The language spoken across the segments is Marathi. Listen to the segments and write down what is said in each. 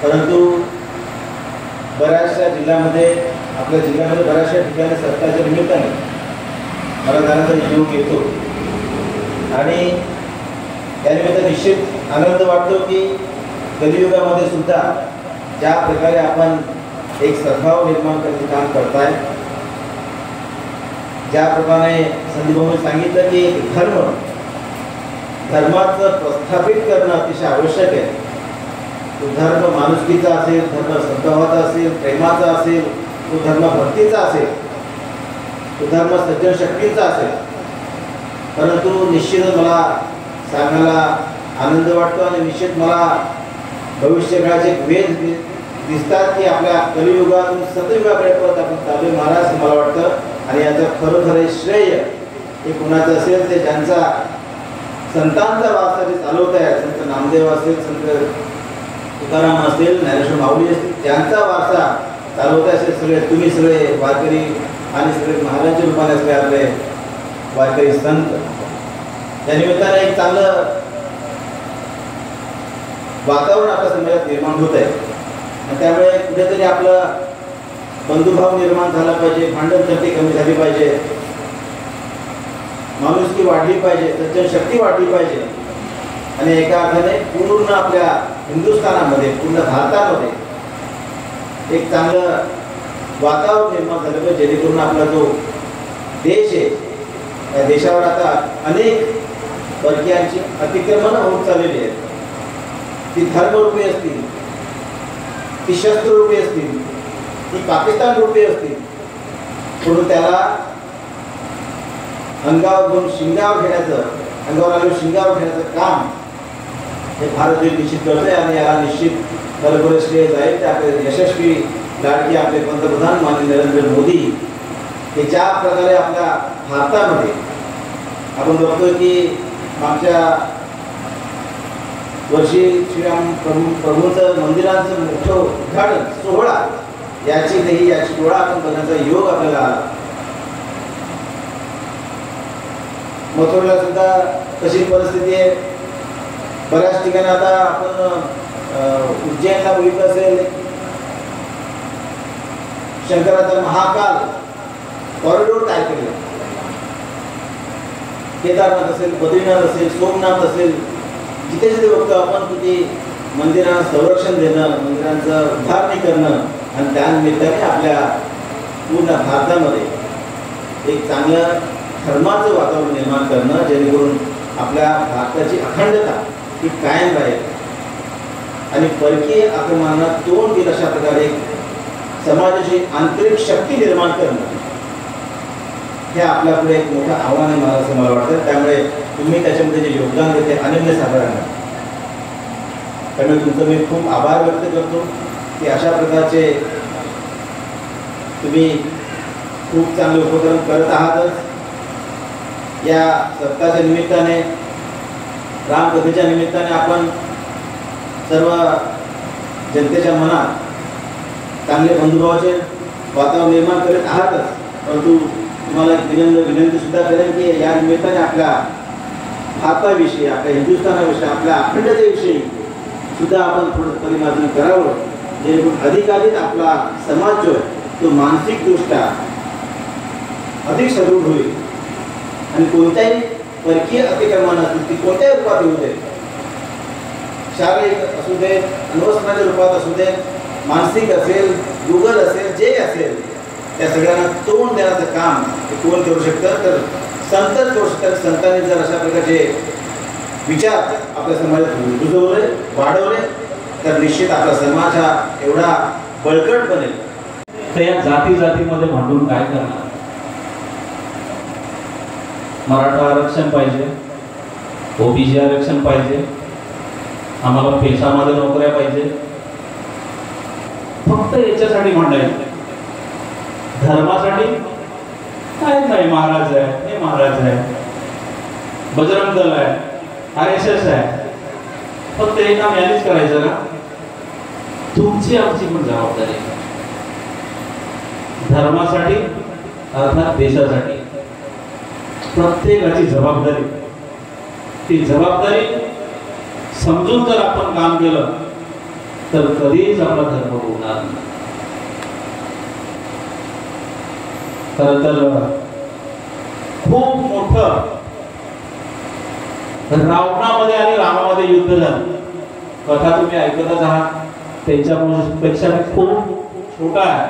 परंतु बऱ्याचशा जिल्ह्यामध्ये आपल्या जिल्ह्यामध्ये बऱ्याचशा ठिकाणी सत्ताच्या निमित्ताने मला जाण्याचा योग येतो आणि त्यानिमित्त निश्चित आनंद वाटतो की कलियुगामध्ये सुद्धा ज्या प्रकारे आपण एक सद्भाव निर्माण करण्याचे काम करताय, ज्याप्रमाणे संदीपभाऊंनी सांगितलं की धर्माचं प्रस्थापित करणं अतिशय आवश्यक आहे. तो धर्म माणुसकीचा असेल, धर्म सद्भावाचा असेल, प्रेमाचा असेल, तो धर्म भक्तीचा असेल, तो धर्म सज्जन शक्तीचा असेल. परंतु निश्चितच मला सांगायला आनंद वाटतो आणि निश्चित मला भविष्यकाळाचे वेध दिसतात की आपल्या कलियुगातून सतयुगाकडे परत आपण चालू महाराज असं मला वाटतं. आणि याचं खरोखर श्रेय हे कुणाचं असेल ते ज्यांचा संतांचा वारसा जे चालवत आहे, संत नामदेव असेल, संत तुकाराम असेल, ज्ञानेश्वर माऊली असतील, ज्यांचा वारसा चालवत आहे असे सगळे तुम्ही सगळे वारकरी आणि सगळे महाराजांच्या रूपाने असले आपले वारकरी संत. त्या निमित्ताने एक चांगलं वातावरण आपल्या समाजात निर्माण होत आहे आणि त्यामुळे कुठेतरी आपलं बंधुभाव निर्माण झाला पाहिजे, भांडण चर्चा कमी झाली पाहिजे, माणुसकी वाढली पाहिजे, सज्जन शक्ती वाढली पाहिजे आणि एका अर्थाने पूर्ण आपल्या हिंदुस्थानामध्ये, पूर्ण भारतामध्ये एक चांगलं वातावरण निर्माण झालं पाहिजे, जेणेकरून आपला जो देश आहे त्या देशावर आता अनेक परकीयांची अतिक्रमणं होत चाललेली आहेत. ती धर्मरूपी असतील, ती शस्त्ररूपी असतील, ती पाकिस्तान रूपी असतील, म्हणून त्याला अंगावर घेऊन शिंगावर घेण्याचं, अंगावर आलेलं शिंगावर घेण्याचं काम हे भारत देश निश्चित करतोय आणि याला निश्चित भरपूर श्रेय जाईल. ते आपले यशस्वी लाडके आपले पंतप्रधान माननीय नरेंद्र मोदी हे ज्या प्रकारे आपल्या भारतामध्ये आपण बघतोय की मागच्या वर्षी श्रीराम प्रभूंचं मंदिरांचं मोठं उद्घाटन सोहळा याची डोळा आपण बघण्याचा योग आपल्याला आला. मथुरेला सुद्धा तशी परिस्थिती आहे. बऱ्याच ठिकाणी आता आपण उज्जैनला बघितलं असेल, शंकराचा महाकाल कॉरिडोर तयार केलेला. केदारनाथ असेल, बद्रीनाथ असेल, सोमनाथ असेल, जिथे जिथे बघतो आपण की ते मंदिरांना संरक्षण देणं, मंदिरांचं उद्धारणी करणं आणि त्यानिमित्ताने आपल्या पूर्ण भारतामध्ये एक चांगलं धर्माचं वातावरण निर्माण करणं, जेणेकरून आपल्या भारताची अखंडता ही कायम राहील आणि परकीय आक्रमणांना तोंड देईल अशा प्रकारे समाजाची आंतरिक शक्ती निर्माण करणं हे आपल्यापुढे एक मोठं आव्हान आहे मला असं मला वाटतं. त्यामुळे तुम्ही त्याच्यामध्ये जे योगदान देते अनन्यसाधारण आहे. त्यामुळे तुमचं मी खूप आभार व्यक्त करतो की अशा प्रकारचे तुम्ही खूप चांगले उपक्रम करत आहातच. या सप्ताहाच्या निमित्ताने, रामकथेच्या निमित्ताने आपण सर्व जनतेच्या मनात चांगले बंधुभावाचे वातावरण निर्माण करीत आहातच. परंतु तुम्हाला विनंती सुद्धा करेन की या निमित्ताने आपल्या भारताविषयी, आपल्या हिंदुस्थानाविषयी, आपल्या अखंडतेविषयी सुद्धा आपण थोडं परिमार्जन करावं, जेणेकरून अधिकाधिक आपला समाज जो आहे तो मानसिकदृष्ट्या अधिक सदृढ होईल आणि कोणत्याही परकीय अतिक्रमण असतील ती कोणत्याही रूपात येऊ दे, शारीरिक असू दे, अनवस्त्राच्या रूपात असू दे, मानसिक असेल, गुगल असेल, जे असेल त्या सगळ्यांना तोंड देण्याचं काम हे कोण करू शकतं तर संतच करू शकतात. संतांनी जर अशा प्रकारचे विचार आपल्या समाजात रुजवले, वाढवले तर निश्चित आपला समाज हा एवढा बळकट बनेल. तर या जाती जातीमध्ये भांडून काय करणार? मराठा आरक्षण पाहिजे, ओबीसी आरक्षण पाहिजे, आम्हाला पेशामध्ये नोकऱ्या पाहिजे, फक्त याच्यासाठी भांडायचं. धर्मासाठी काय नाही, महाराज आहे, हे महाराज आहे, बजरंग दल आहे, RSS आहे, फक्त हे काम यानेच करायचं का? तुमची आमची पण जबाबदारी आहे. धर्मासाठी अर्थात देशासाठी प्रत्येकाची जबाबदारी, ती जबाबदारी समजून जर आपण काम केलं तर कधीच आपला धर्म होणार नाही. खरं तर खूप मोठं रावणामध्ये आणि रामामध्ये युद्ध झालं. कथा तुम्ही ऐकतच आहात. त्यांच्यापेक्षा खूप छोटा आहे,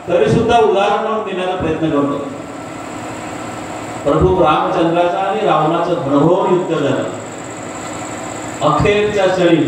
तरी सुद्धा उदाहरण म्हणून देण्याचा प्रयत्न करतो. प्रभू रामचंद्राचा आणि रावणाचं घनघोर युद्ध झालं. अखेरच्या क्षणी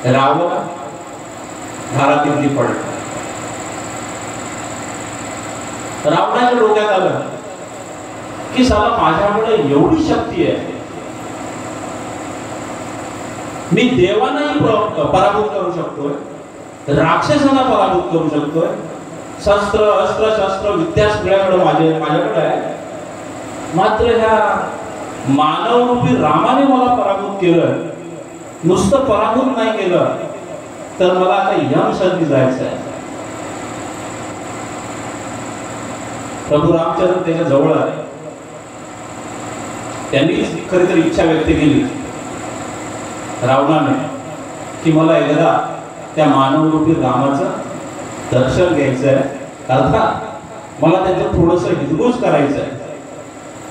रावण घरातील पडला. रावणाच्या डोक्यात आलं की साला माझ्याकडे एवढी शक्ती आहे, मी देवांनाही पराभूत करू शकतोय, राक्षसांना पराभूत करू शकतोय, शस्त्र अस्त्र शस्त्र विद्या सगळ्याकडे माझ्याकडे आहे. मात्र ह्या मानवरूपी रामाने मला पराभूत केलं. नुसतं पराभूत नाही केलं तर मला आता यमसदनी जायचं आहे. प्रभू रामचंद्र त्याच्या जवळ आले. त्यांनी खरी तर इच्छा व्यक्त केली रावणाने की मला एकदा त्या मानवरूपी रामाचं दर्शन घ्यायचं आहे, अर्थात मला त्याचं थोडंसं हितगुज करायचं आहे.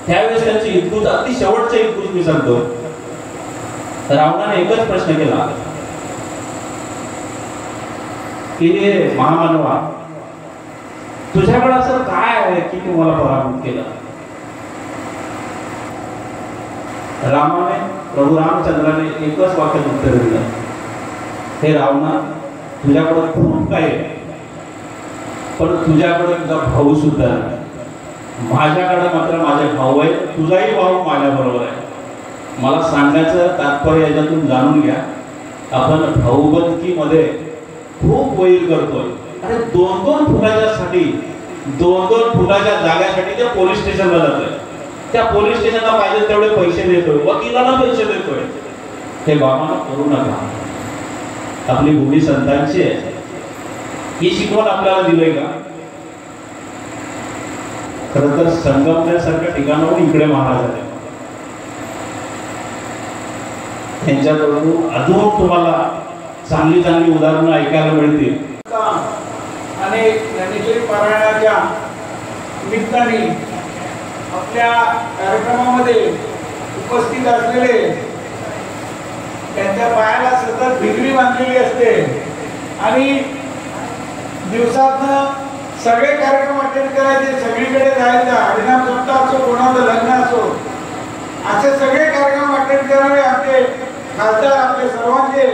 त्यावेळेस त्यांची हितगुज अगदी शेवटचे हितगुज मी सांगतो. रावणाने एकच प्रश्न केला की हे महामानवा, तुझ्याकडे असं काय आहे की तू मला पराभूत केला? रामाने प्रभू रामचंद्राने एकच वाक्यात उत्तर दिलं, हे रावणा, तुझ्याकडे खूप काही आहे, पण तुझ्याकडे तुझा भाऊ सुद्धा आहे. माझ्याकडे मात्र माझे भाऊ आहे, तुझाही भाऊ माझ्या बरोबर आहे. मला सांगायचं तात्पर्य याच्यातून जाणून घ्या, आपण भाऊबंदकीमध्ये खूप वैर करतोय. अरे 2-2 फुटाच्यासाठी 2-2 फुटाच्या जाग्यासाठी त्या पोलीस स्टेशनला जातोय. त्या पोलीस स्टेशनला पाहिजे तेवढे पैसे देतोय, वकिलाला पैसे देतोय. हे बाबांना करू नका. आपली भूमी संतांची आहे. ही शिकवण आपल्याला दिलंय का? खरं तर संगमनेरसारख्या ठिकाणाहून इकडे महाराज आले. त्यांच्याकडून अजून तुम्हाला चांगली चांगली उदाहरणं ऐकायला मिळतील. आणि ज्ञानेश्वरी पारायणाच्या निमित्ताने आपल्या कार्यक्रमामध्ये उपस्थित असलेले त्यांच्या पायाला सतत भिगरी बांधलेली असते आणि दिवसातनं सगळे कार्यक्रम अटेंड करायचे, सगळीकडे जायचं, हरिनाम सप्ताह असो, कोणाचं लग्न असो, असे सगळे कार्यक्रम अटेंड करावे. आमचे खासदार, आपले सर्वांचे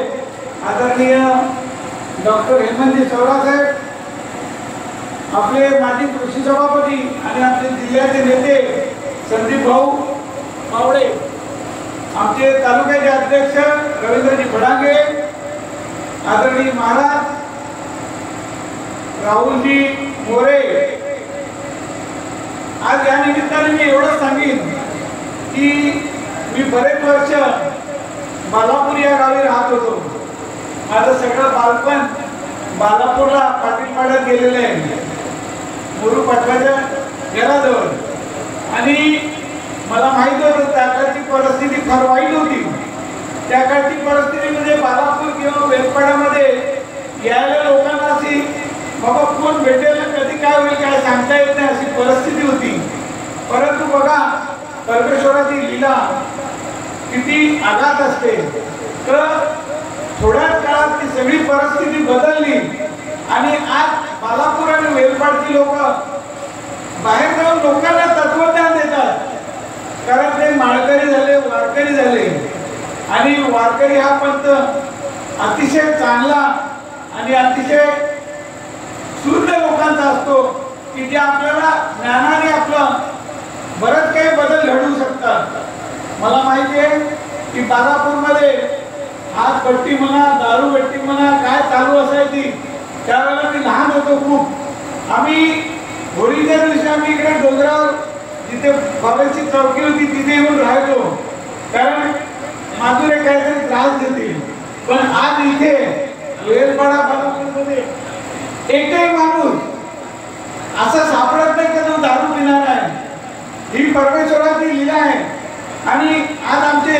आदरणीय डॉक्टर हेमंतजी चौरासाहेब, आपले माजी कृषी सभापती आणि आपले जिल्ह्याचे नेते संदीप भाऊ मावळे, आमचे तालुक्याचे अध्यक्ष रवींद्रजी फडांगे, आदरणीय महाराज राहुलजी मोरे. आज या निमित्ताने मी एवढं सांगेन की मी बरेच वर्ष बालापूर या गावी राहत होतो. माझं सगळं बालपण बालापूरला पाटीलपाड्यात गेलेलं आहे, मुरू पाटलाच्या घराजवळ. आणि मला माहित होतं त्या काळची परिस्थिती फार वाईट होती. त्या काळची परिस्थितीमध्ये बालापूर किंवा वेलपाड्यामध्ये यायला लोकांना अशी बाबा कोण भेटेल, कधी काय होईल काय सांगता येत नाही, अशी परिस्थिती होती. परंतु बघा परमेश्वराची लीला किती आघात असते. तर थोड्याच काळात ती सगळी परिस्थिती बदलली आणि आज बालापूर आणि वेलपाडची लोक बाहेर जाऊन लोकांना तत्वज्ञान देतात. कारण ते माळकरी झाले, वारकरी झाले. आणि वारकरी हा पंथ अतिशय चांगला आणि अतिशय शुद्ध लोकांचा असतो की जे आपल्याला ज्ञानाने आपलं बरंच काही बदल घडवू शकतात. मला माहिती आहे की बालापूरमध्ये हातभट्टी म्हणा, दारूभट्टी म्हणा, काय चालू असायची. त्यावेळेला मी लहान होतो खूप. आम्ही होळीच्या दिवशी आम्ही इकडे डोंगरावर जिथे बाबाची चौकी होती तिथे येऊन राहायचो, कारण माधुरे काहीतरी त्रास देतील. पण आज इथे वेलपाडा बालापूरमध्ये एकही माणूस असं सापडत नाही की तो दारू पिणार आहे. ही परमेश्वराची लीला आहे. आणि आज आमचे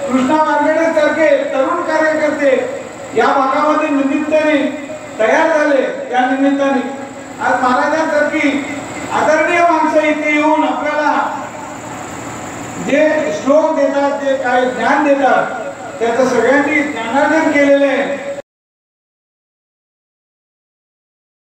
कृष्णा वारगडे सारखे तरुण कार्यकर्ते या भागामध्ये निमित्ताने तयार झाले. त्या निमित्ताने आज महाराजांसारखी आदरणीय माणसं इथे येऊन आपल्याला जे श्लोक देतात, जे काही ज्ञान देतात, त्याचं सगळ्यांनी ज्ञानार्जन केलेलं आहे.